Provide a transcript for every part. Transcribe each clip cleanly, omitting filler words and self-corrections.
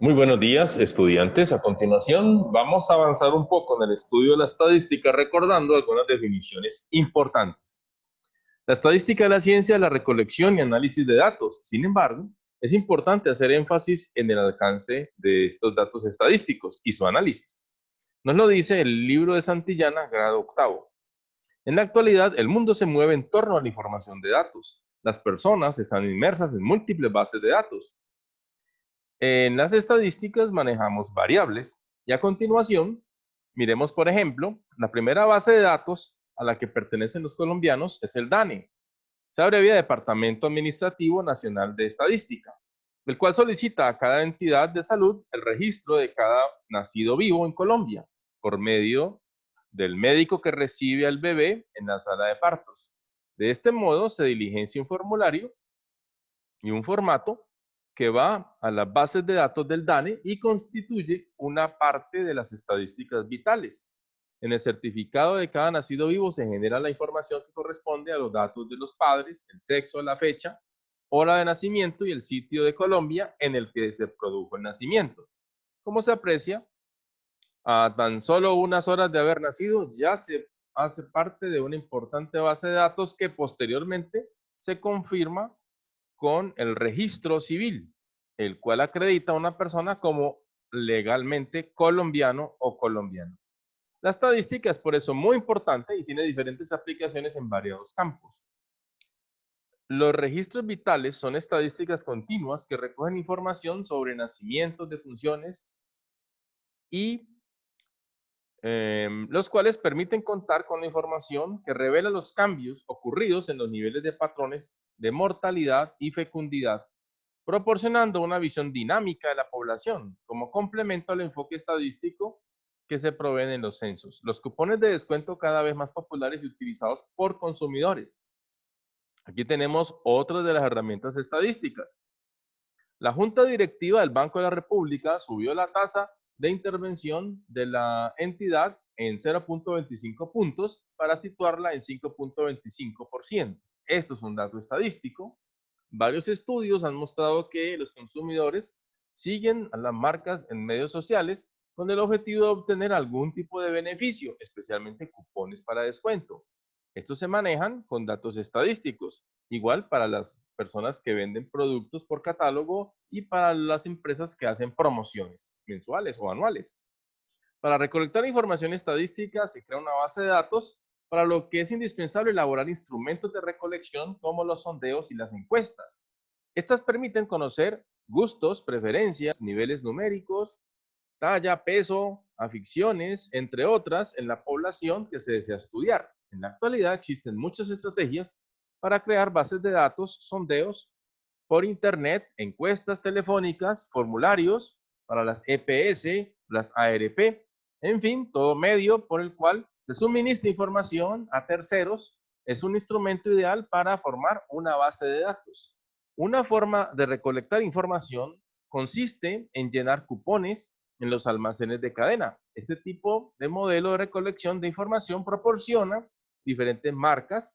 Muy buenos días, estudiantes. A continuación, vamos a avanzar un poco en el estudio de la estadística, recordando algunas definiciones importantes. La estadística es la ciencia de la recolección y análisis de datos. Sin embargo, es importante hacer énfasis en el alcance de estos datos estadísticos y su análisis. Nos lo dice el libro de Santillana, grado octavo. En la actualidad, el mundo se mueve en torno a la información de datos. Las personas están inmersas en múltiples bases de datos. En las estadísticas manejamos variables y a continuación miremos, por ejemplo, la primera base de datos a la que pertenecen los colombianos es el DANE. Se abrevia Departamento Administrativo Nacional de Estadística, el cual solicita a cada entidad de salud el registro de cada nacido vivo en Colombia por medio del médico que recibe al bebé en la sala de partos. De este modo se diligencia un formulario y un formato que va a las bases de datos del DANE y constituye una parte de las estadísticas vitales. En el certificado de cada nacido vivo se genera la información que corresponde a los datos de los padres, el sexo, la fecha, hora de nacimiento y el sitio de Colombia en el que se produjo el nacimiento. Como se aprecia, a tan solo unas horas de haber nacido ya se hace parte de una importante base de datos que posteriormente se confirma con el registro civil, el cual acredita a una persona como legalmente colombiano o colombiana. La estadística es por eso muy importante y tiene diferentes aplicaciones en variados campos. Los registros vitales son estadísticas continuas que recogen información sobre nacimientos, defunciones y los cuales permiten contar con la información que revela los cambios ocurridos en los niveles de patrones de mortalidad y fecundidad, proporcionando una visión dinámica de la población como complemento al enfoque estadístico que se proveen en los censos. Los cupones de descuento cada vez más populares y utilizados por consumidores. Aquí tenemos otra de las herramientas estadísticas. La Junta Directiva del Banco de la República subió la tasa de intervención de la entidad en 0.25 puntos para situarla en 5.25%. Esto es un dato estadístico. Varios estudios han mostrado que los consumidores siguen a las marcas en medios sociales con el objetivo de obtener algún tipo de beneficio, especialmente cupones para descuento. Estos se manejan con datos estadísticos, igual para las personas que venden productos por catálogo y para las empresas que hacen promociones mensuales o anuales. Para recolectar información estadística se crea una base de datos, para lo que es indispensable elaborar instrumentos de recolección como los sondeos y las encuestas. Estas permiten conocer gustos, preferencias, niveles numéricos, talla, peso, aficiones, entre otras, en la población que se desea estudiar. En la actualidad existen muchas estrategias para crear bases de datos, sondeos por Internet, encuestas telefónicas, formularios para las EPS, las ARP, en fin, todo medio por el cual se suministra información a terceros es un instrumento ideal para formar una base de datos. Una forma de recolectar información consiste en llenar cupones en los almacenes de cadena. Este tipo de modelo de recolección de información proporciona diferentes marcas,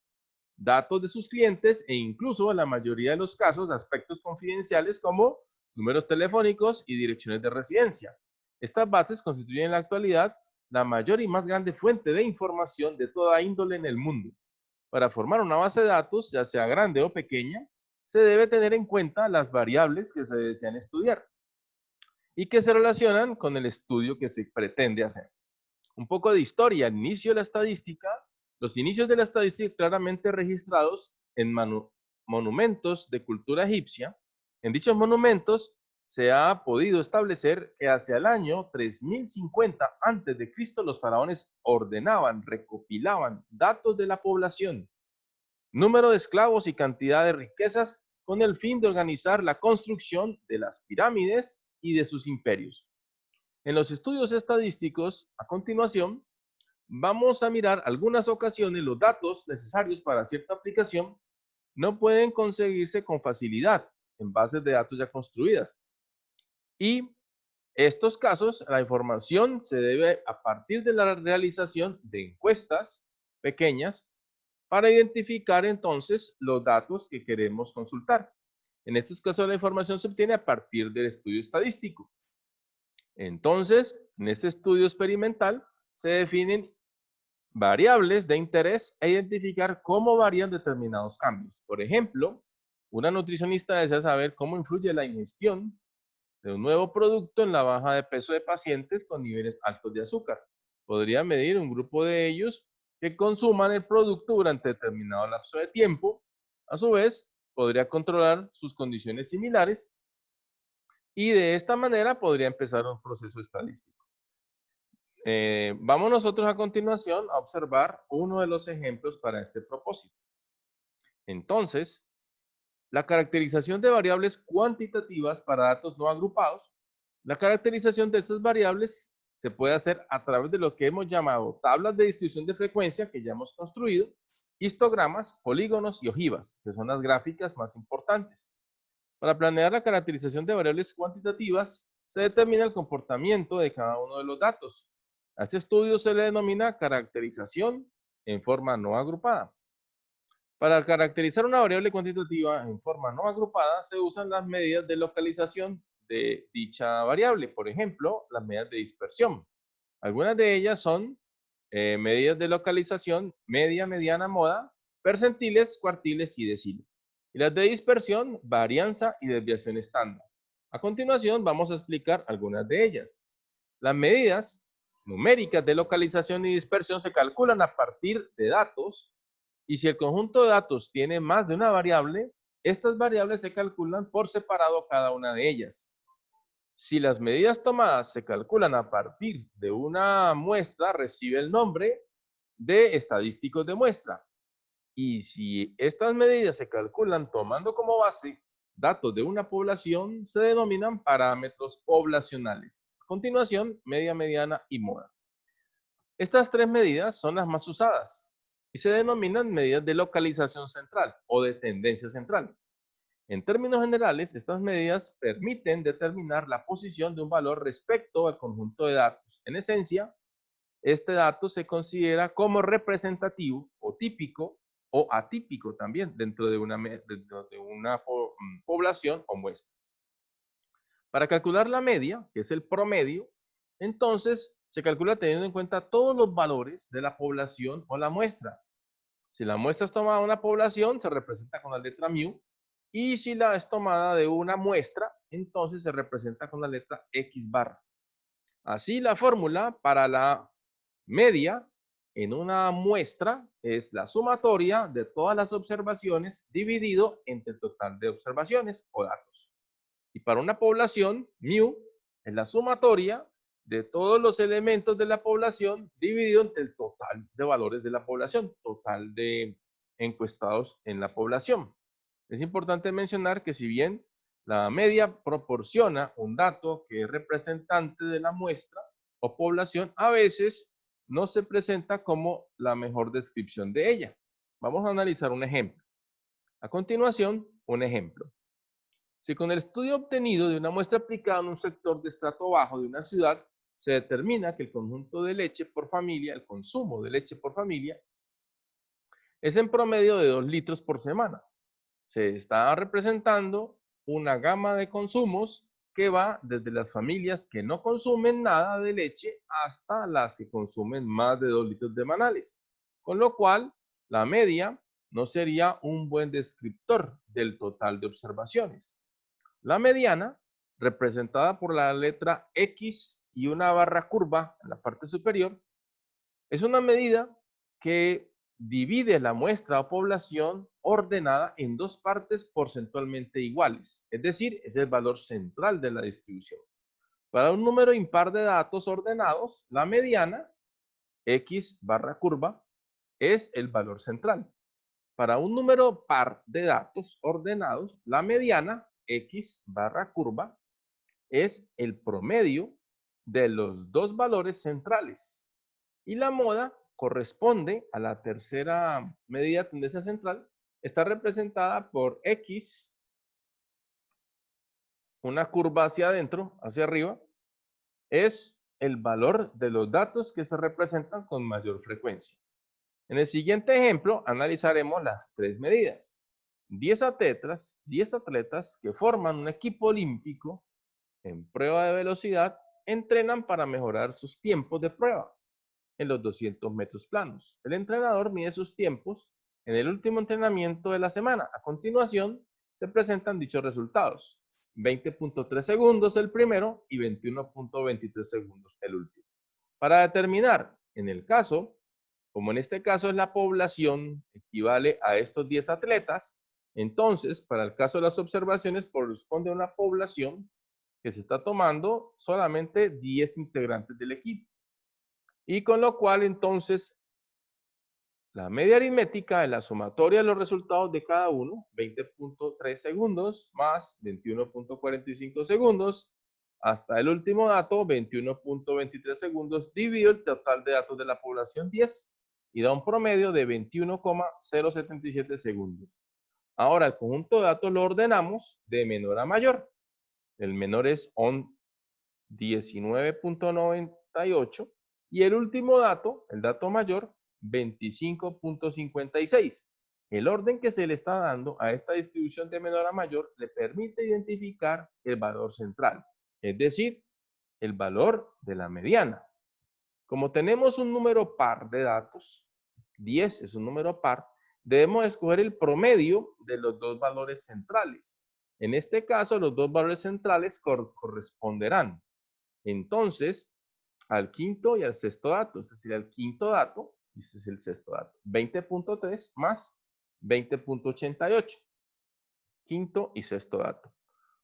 datos de sus clientes e incluso en la mayoría de los casos aspectos confidenciales como números telefónicos y direcciones de residencia. Estas bases constituyen en la actualidad la mayor y más grande fuente de información de toda índole en el mundo. Para formar una base de datos, ya sea grande o pequeña, se debe tener en cuenta las variables que se desean estudiar y que se relacionan con el estudio que se pretende hacer. Un poco de historia, al inicio de la estadística, los inicios de la estadística claramente registrados en monumentos de cultura egipcia. En dichos monumentos se ha podido establecer que hacia el año 3050 a.C. los faraones ordenaban, recopilaban datos de la población, número de esclavos y cantidad de riquezas con el fin de organizar la construcción de las pirámides y de sus imperios. En los estudios estadísticos, a continuación, vamos a mirar algunas ocasiones los datos necesarios para cierta aplicación no pueden conseguirse con facilidad en bases de datos ya construidas. Y estos casos, la información se debe a partir de la realización de encuestas pequeñas para identificar entonces los datos que queremos consultar. En estos casos, la información se obtiene a partir del estudio estadístico. Entonces, en este estudio experimental se definen variables de interés e identificar cómo varían determinados cambios. Por ejemplo, una nutricionista desea saber cómo influye la ingestión de un nuevo producto en la baja de peso de pacientes con niveles altos de azúcar. Podría medir un grupo de ellos que consuman el producto durante determinado lapso de tiempo. A su vez, podría controlar sus condiciones similares y de esta manera podría empezar un proceso estadístico. Vamos nosotros a continuación a observar uno de los ejemplos para este propósito. Entonces, la caracterización de variables cuantitativas para datos no agrupados. La caracterización de estas variables se puede hacer a través de lo que hemos llamado tablas de distribución de frecuencia que ya hemos construido, histogramas, polígonos y ojivas, que son las gráficas más importantes. Para planear la caracterización de variables cuantitativas, se determina el comportamiento de cada uno de los datos. A este estudio se le denomina caracterización en forma no agrupada. Para caracterizar una variable cuantitativa en forma no agrupada, se usan las medidas de localización de dicha variable, por ejemplo, las medidas de dispersión. Algunas de ellas son medidas de localización, media, mediana, moda, percentiles, cuartiles y deciles. Y las de dispersión, varianza y desviación estándar. A continuación, vamos a explicar algunas de ellas. Las medidas numéricas de localización y dispersión se calculan a partir de datos y si el conjunto de datos tiene más de una variable, estas variables se calculan por separado cada una de ellas. Si las medidas tomadas se calculan a partir de una muestra, recibe el nombre de estadísticos de muestra. Y si estas medidas se calculan tomando como base datos de una población, se denominan parámetros poblacionales. A continuación, media, mediana y moda. Estas tres medidas son las más usadas y se denominan medidas de localización central o de tendencia central. En términos generales, estas medidas permiten determinar la posición de un valor respecto al conjunto de datos. En esencia, este dato se considera como representativo o típico o atípico también dentro de una población o muestra. Para calcular la media, que es el promedio, entonces se calcula teniendo en cuenta todos los valores de la población o la muestra. Si la muestra es tomada de una población, se representa con la letra mu, y si la es tomada de una muestra, entonces se representa con la letra X barra. Así, la fórmula para la media en una muestra es la sumatoria de todas las observaciones dividido entre el total de observaciones o datos. Y para una población, mu es la sumatoria de todos los elementos de la población dividido entre el total de valores de la población, total de encuestados en la población. Es importante mencionar que si bien la media proporciona un dato que es representante de la muestra o población, a veces no se presenta como la mejor descripción de ella. Vamos a analizar un ejemplo. A continuación, un ejemplo. Si con el estudio obtenido de una muestra aplicada en un sector de estrato bajo de una ciudad, se determina que el conjunto de leche por familia, el consumo de leche por familia, es en promedio de 2 litros por semana. Se está representando una gama de consumos que va desde las familias que no consumen nada de leche hasta las que consumen más de 2 litros semanales. Con lo cual, la media no sería un buen descriptor del total de observaciones. La mediana, representada por la letra X y una barra curva en la parte superior, es una medida que divide la muestra o población ordenada en dos partes porcentualmente iguales, es decir, es el valor central de la distribución. Para un número impar de datos ordenados, la mediana, X barra curva, es el valor central. Para un número par de datos ordenados, la mediana, X barra curva, es el promedio de los dos valores centrales. Y la moda corresponde a la tercera medida de tendencia central. Está representada por X, una curva hacia adentro, hacia arriba. Es el valor de los datos que se representan con mayor frecuencia. En el siguiente ejemplo, analizaremos las tres medidas. 10 atletas que forman un equipo olímpico en prueba de velocidad entrenan para mejorar sus tiempos de prueba en los 200 metros planos. El entrenador mide sus tiempos en el último entrenamiento de la semana. A continuación, se presentan dichos resultados. 20.3 segundos el primero y 21.23 segundos el último. Para determinar, como en este caso es la población, equivale a estos 10 atletas, entonces, para el caso de las observaciones, corresponde a una población que se está tomando solamente 10 integrantes del equipo. Y con lo cual, entonces, la media aritmética de la sumatoria de los resultados de cada uno, 20.3 segundos más 21.45 segundos, hasta el último dato, 21.23 segundos, dividido el total de datos de la población 10 y da un promedio de 21,077 segundos. Ahora, el conjunto de datos lo ordenamos de menor a mayor. El menor es 19.98 y el último dato, el dato mayor, 25.56. El orden que se le está dando a esta distribución de menor a mayor le permite identificar el valor central, es decir, el valor de la mediana. Como tenemos un número par de datos, 10 es un número par, debemos escoger el promedio de los dos valores centrales. En este caso, los dos valores centrales corresponderán entonces al quinto y al sexto dato. Este sería el quinto dato y este es el sexto dato. 20.3 más 20.88. Quinto y sexto dato.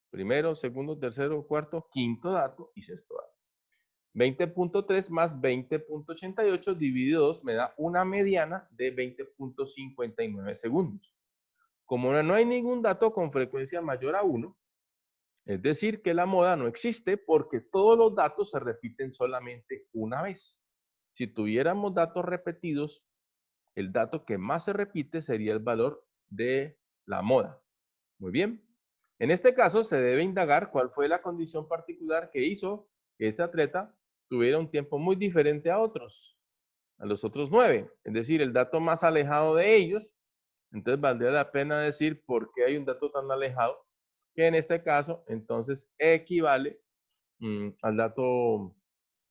Primero, segundo, tercero, cuarto, quinto dato y sexto dato. 20.3 más 20.88 dividido 2 me da una mediana de 20.59 segundos. Como no hay ningún dato con frecuencia mayor a 1, es decir, que la moda no existe porque todos los datos se repiten solamente una vez. Si tuviéramos datos repetidos, el dato que más se repite sería el valor de la moda. Muy bien. En este caso, se debe indagar cuál fue la condición particular que hizo que este atleta tuviera un tiempo muy diferente a los otros 9. Es decir, el dato más alejado de ellos. Entonces, valdría la pena decir por qué hay un dato tan alejado, que en este caso, entonces, equivale al dato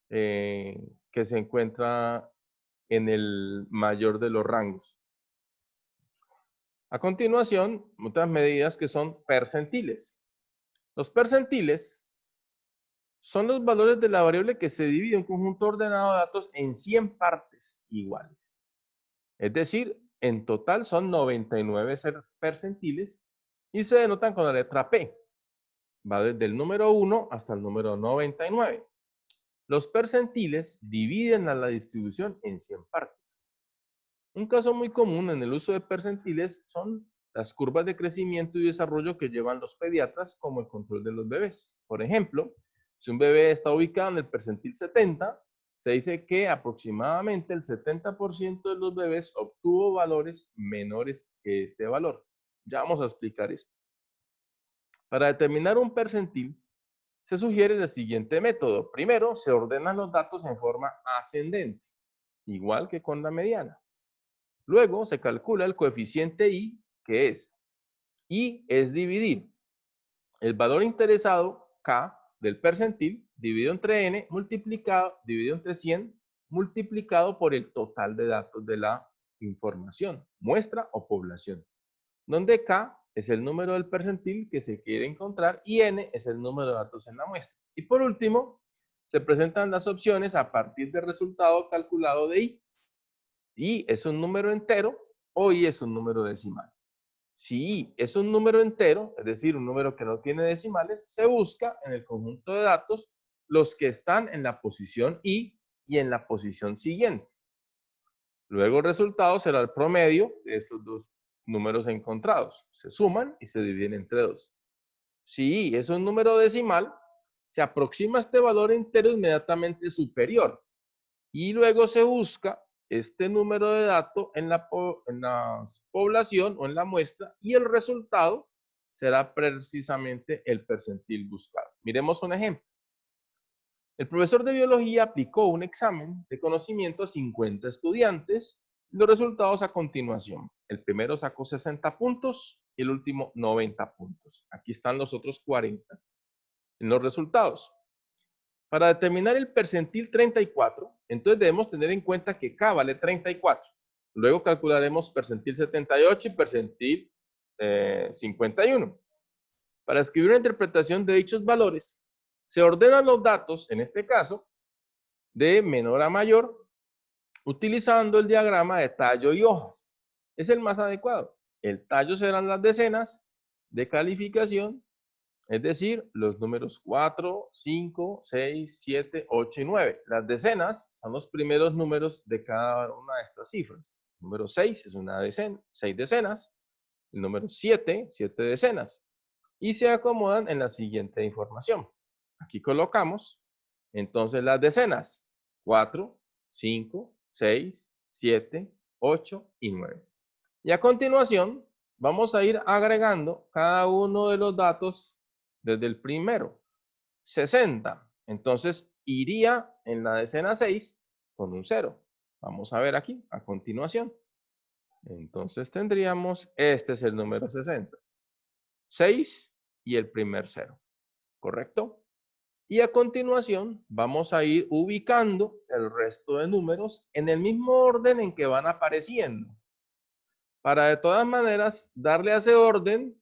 que se encuentra en el mayor de los rangos. A continuación, otras medidas que son percentiles. Los percentiles son los valores de la variable que se divide un conjunto ordenado de datos en 100 partes iguales. Es decir, en total son 99 percentiles y se denotan con la letra P. Va desde el número 1 hasta el número 99. Los percentiles dividen a la distribución en 100 partes. Un caso muy común en el uso de percentiles son las curvas de crecimiento y desarrollo que llevan los pediatras como el control de los bebés. Por ejemplo, si un bebé está ubicado en el percentil 70, se dice que aproximadamente el 70% de los bebés obtuvo valores menores que este valor. Ya vamos a explicar esto. Para determinar un percentil, se sugiere el siguiente método. Primero, se ordenan los datos en forma ascendente, igual que con la mediana. Luego, se calcula el coeficiente I, que es I es dividir el valor interesado, K, del percentil, dividido entre N, dividido entre 100, multiplicado por el total de datos de la información, muestra o población, donde K es el número del percentil que se quiere encontrar y N es el número de datos en la muestra. Y por último, se presentan las opciones a partir del resultado calculado de I. I es un número entero o I es un número decimal. Si I es un número entero, es decir, un número que no tiene decimales, se busca en el conjunto de datos los que están en la posición I y en la posición siguiente. Luego el resultado será el promedio de estos dos números encontrados. Se suman y se dividen entre 2. Si I es un número decimal, se aproxima este valor entero inmediatamente superior. Y luego se busca este número de datos en la población o en la muestra y el resultado será precisamente el percentil buscado. Miremos un ejemplo. El profesor de biología aplicó un examen de conocimiento a 50 estudiantes. Los resultados a continuación. El primero sacó 60 puntos y el último 90 puntos. Aquí están los otros 40 en los resultados. Para determinar el percentil 34, entonces debemos tener en cuenta que K vale 34. Luego calcularemos percentil 78 y percentil 51. Para escribir una interpretación de dichos valores, se ordenan los datos, en este caso, de menor a mayor, utilizando el diagrama de tallo y hojas. Es el más adecuado. El tallo serán las decenas de calificación, es decir, los números 4, 5, 6, 7, 8 y 9. Las decenas son los primeros números de cada una de estas cifras. El número 6 es una decena, 6 decenas. El número 7, 7 decenas. Y se acomodan en la siguiente información. Aquí colocamos entonces las decenas: 4, 5, 6, 7, 8 y 9. Y a continuación vamos a ir agregando cada uno de los datos desde el primero. 60. Entonces iría en la decena 6 con un 0. Vamos a ver aquí a continuación. Entonces tendríamos, este es el número 60. 6 y el primer 0. ¿Correcto? Y a continuación vamos a ir ubicando el resto de números en el mismo orden en que van apareciendo, para de todas maneras darle a ese orden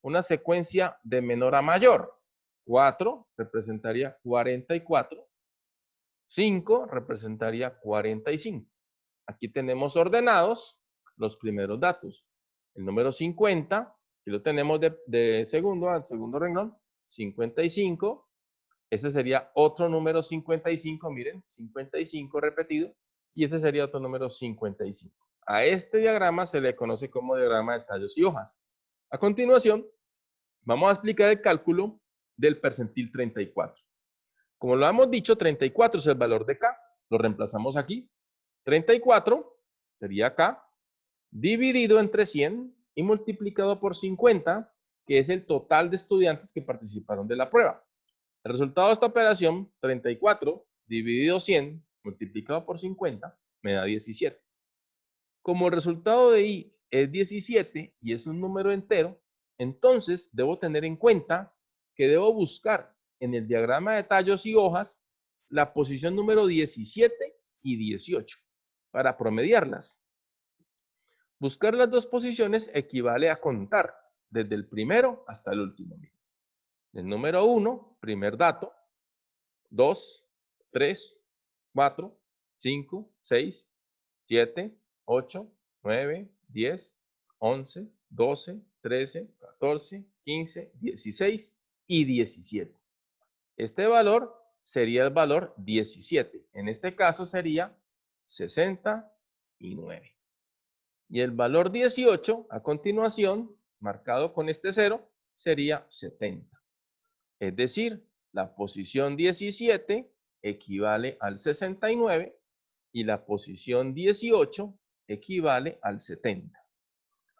una secuencia de menor a mayor. 4 representaría 44, 5 representaría 45. Aquí tenemos ordenados los primeros datos. El número 50, aquí lo tenemos de segundo al segundo renglón, 55. Ese sería otro número 55, miren, 55 repetido, y ese sería otro número 55. A este diagrama se le conoce como diagrama de tallos y hojas. A continuación, vamos a explicar el cálculo del percentil 34. Como lo hemos dicho, 34 es el valor de K. Lo reemplazamos aquí. 34 sería K dividido entre 100 y multiplicado por 50, que es el total de estudiantes que participaron de la prueba. El resultado de esta operación, 34 dividido 100 multiplicado por 50, me da 17. Como el resultado de I es 17 y es un número entero, entonces debo tener en cuenta que debo buscar en el diagrama de tallos y hojas la posición número 17 y 18 para promediarlas. Buscar las dos posiciones equivale a contar desde el primero hasta el último. El número 1, primer dato, 2, 3, 4, 5, 6, 7, 8, 9, 10, 11, 12, 13, 14, 15, 16 y 17. Este valor sería el valor 17. En este caso sería 69. Y el valor 18, a continuación, marcado con este 0, sería 70. Es decir, la posición 17 equivale al 69 y la posición 18 equivale al 70.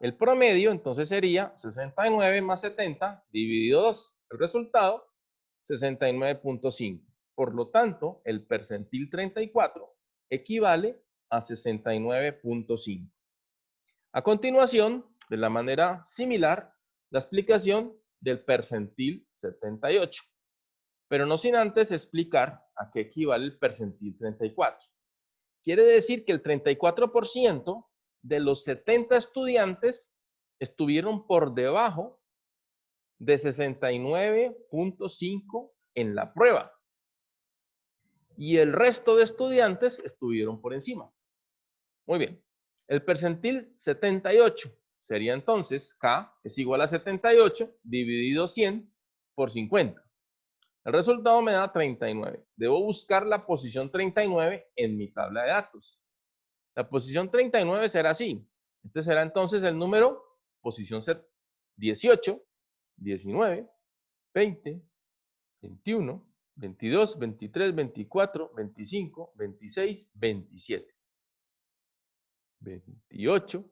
El promedio entonces sería 69 más 70 dividido 2. El resultado, 69.5. Por lo tanto, el percentil 34 equivale a 69.5. A continuación, de la manera similar, la explicación del percentil 78. Pero no sin antes explicar a qué equivale el percentil 34. Quiere decir que el 34% de los 70 estudiantes estuvieron por debajo de 69.5 en la prueba. Y el resto de estudiantes estuvieron por encima. Muy bien. El percentil 78 sería entonces K es igual a 78 dividido 100 por 50. El resultado me da 39. Debo buscar la posición 39 en mi tabla de datos. La posición 39 será así. Este será entonces el número, posición 18, 19, 20, 21, 22, 23, 24, 25, 26, 27. 28,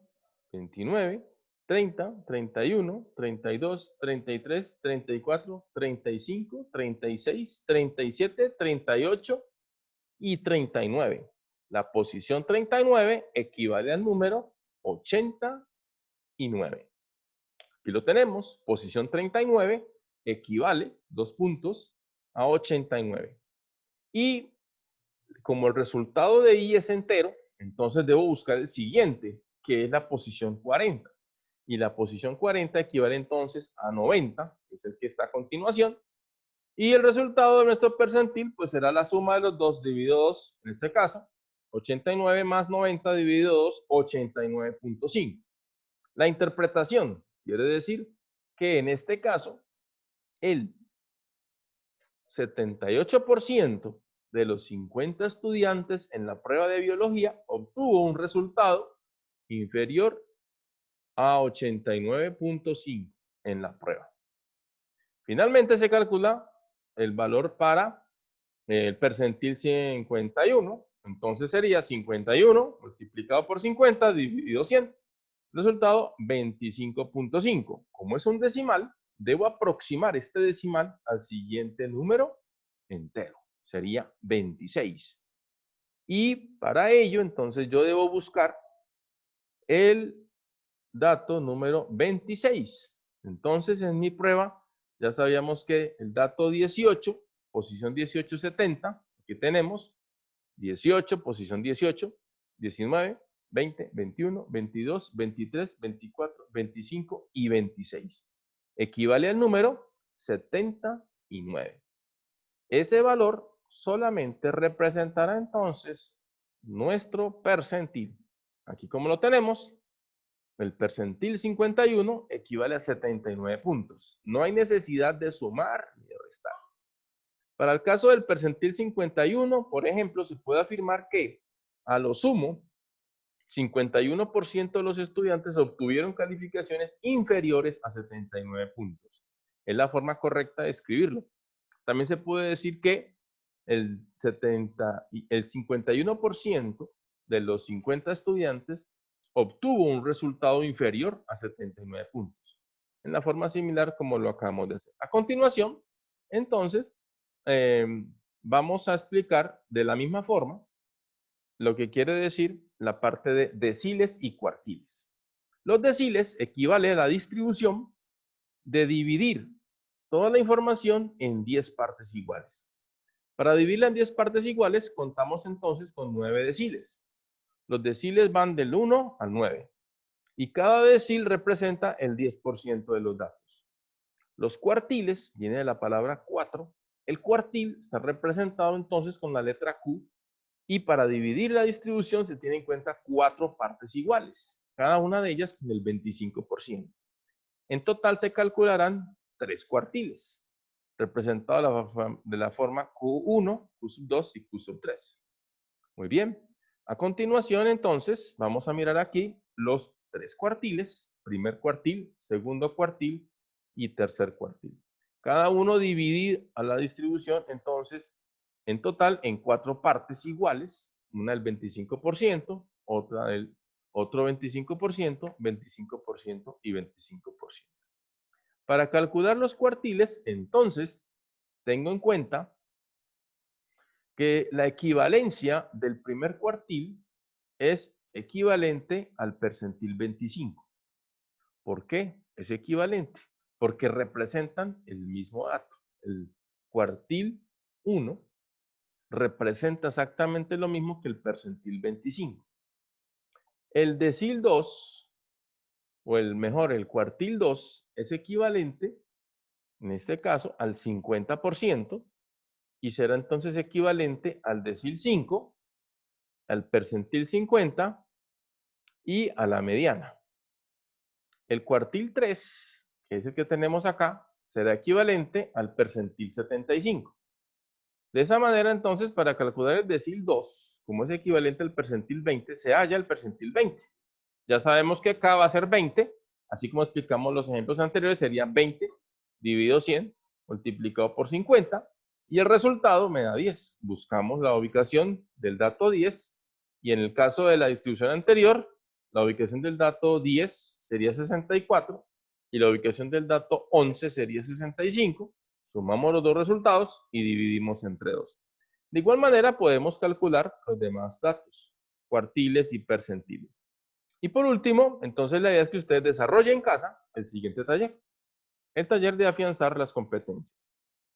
29, 30, 31, 32, 33, 34, 35, 36, 37, 38 y 39. La posición 39 equivale al número 89. Aquí lo tenemos, posición 39 equivale, 2 puntos, a 89. Y como el resultado de I es entero, entonces debo buscar el siguiente, que es la posición 40. Y la posición 40 equivale entonces a 90, que es el que está a continuación. Y el resultado de nuestro percentil, pues será la suma de los dos dividido 2, en este caso, 89 más 90 dividido 2, 89.5. La interpretación quiere decir que en este caso, el 78% de los 50 estudiantes en la prueba de biología obtuvo un resultado inferior a 89.5 en la prueba. Finalmente se calcula el valor para el percentil 51, entonces sería 51 multiplicado por 50 dividido 100, resultado 25.5. Como es un decimal, debo aproximar este decimal al siguiente número entero, sería 26. Y para ello, entonces yo debo buscar el dato número 26. Entonces, en mi prueba, ya sabíamos que el dato 18, posición 1870, aquí tenemos 18, posición 18, 19, 20, 21, 22, 23, 24, 25 y 26. Equivale al número 79. Ese valor solamente representará entonces nuestro percentil. Aquí como lo tenemos, el percentil 51 equivale a 79 puntos. No hay necesidad de sumar ni de restar. Para el caso del percentil 51, por ejemplo, se puede afirmar que a lo sumo, 51% de los estudiantes obtuvieron calificaciones inferiores a 79 puntos. Es la forma correcta de escribirlo. También se puede decir que el 51% de los 50 estudiantes obtuvo un resultado inferior a 79 puntos, en la forma similar como lo acabamos de hacer. A continuación, entonces, eh, vamos a explicar de la misma forma lo que quiere decir la parte de deciles y cuartiles. Los deciles equivale a la distribución de dividir toda la información en 10 partes iguales. Para dividirla en 10 partes iguales, contamos entonces con 9 deciles. Los deciles van del 1 al 9 y cada decil representa el 10% de los datos. Los cuartiles, viene de la palabra 4, el cuartil está representado entonces con la letra Q y para dividir la distribución se tiene en cuenta 4 partes iguales, cada una de ellas con el 25%. En total se calcularán 3 cuartiles, representados de la forma Q1, Q2 y Q3. Muy bien. A continuación, entonces, vamos a mirar aquí los 3 cuartiles, primer cuartil, segundo cuartil y tercer cuartil. Cada uno dividido a la distribución, entonces, en total en 4 partes iguales, una del 25%, otra del otro 25%, 25% y 25%. Para calcular los cuartiles, entonces, tengo en cuenta que la equivalencia del primer cuartil es equivalente al percentil 25. ¿Por qué es equivalente? Porque representan el mismo dato. El cuartil 1 representa exactamente lo mismo que el percentil 25. El decil 2, o el cuartil 2, es equivalente, en este caso, al 50%, y será entonces equivalente al decil 5, al percentil 50 y a la mediana. El cuartil 3, que es el que tenemos acá, será equivalente al percentil 75. De esa manera, entonces, para calcular el decil 2, como es equivalente al percentil 20, se halla el percentil 20. Ya sabemos que acá va a ser 20, así como explicamos los ejemplos anteriores, sería 20 dividido 100 multiplicado por 50, y el resultado me da 10. Buscamos la ubicación del dato 10, y en el caso de la distribución anterior, la ubicación del dato 10 sería 64, y la ubicación del dato 11 sería 65. Sumamos los dos resultados y dividimos entre 2. De igual manera, podemos calcular los demás datos, cuartiles y percentiles. Y por último, entonces la idea es que usted desarrolle en casa el siguiente taller, el taller de afianzar las competencias.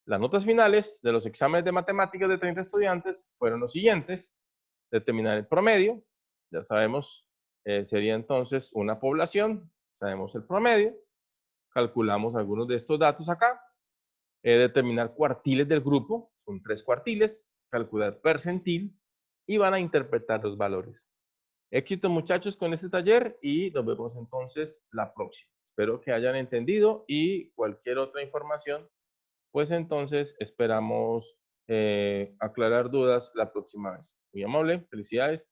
Las notas finales de los exámenes de matemáticas de 30 estudiantes fueron los siguientes. Determinar el promedio, ya sabemos, sería entonces una población, sabemos el promedio, calculamos algunos de estos datos acá. Determinar cuartiles del grupo, son 3 cuartiles, calcular percentil y van a interpretar los valores. Éxito muchachos con este taller y nos vemos entonces la próxima. Espero que hayan entendido y cualquier otra información, pues entonces esperamos aclarar dudas la próxima vez. Muy amable, felicidades.